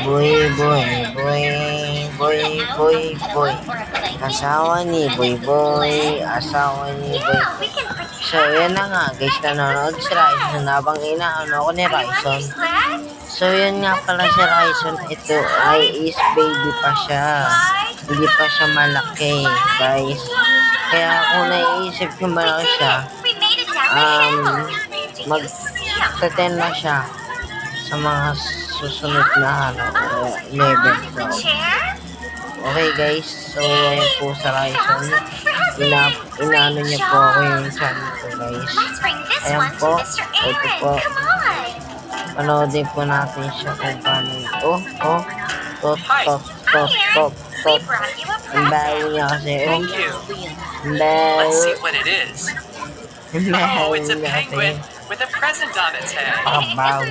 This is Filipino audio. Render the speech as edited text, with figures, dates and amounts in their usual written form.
Boy, boy, boy, boy, boy, boy. Asawa ni Boy Boy, asawa ni Boy Boy. So, yan na nga guys, nanonood si Ryzen habang inaano ako ni Ryzen. So, yun nga pala si Ryzen, ito ay is baby pa siya. Hindi pa siya malaki, guys. Kaya kung naiisip ko malaki siya, mag-10 na siya sa mga susunod na level ko. Okay guys, so ayan po sa Ryzen. Inaano niya po ako yung channel ko guys. Ayan po, ito po. Panoodin po natin siya kung paano ito. Top. Ang bago niya kasi. Let's see what it is. Oh, it's a penguin with a present on its head. Bago.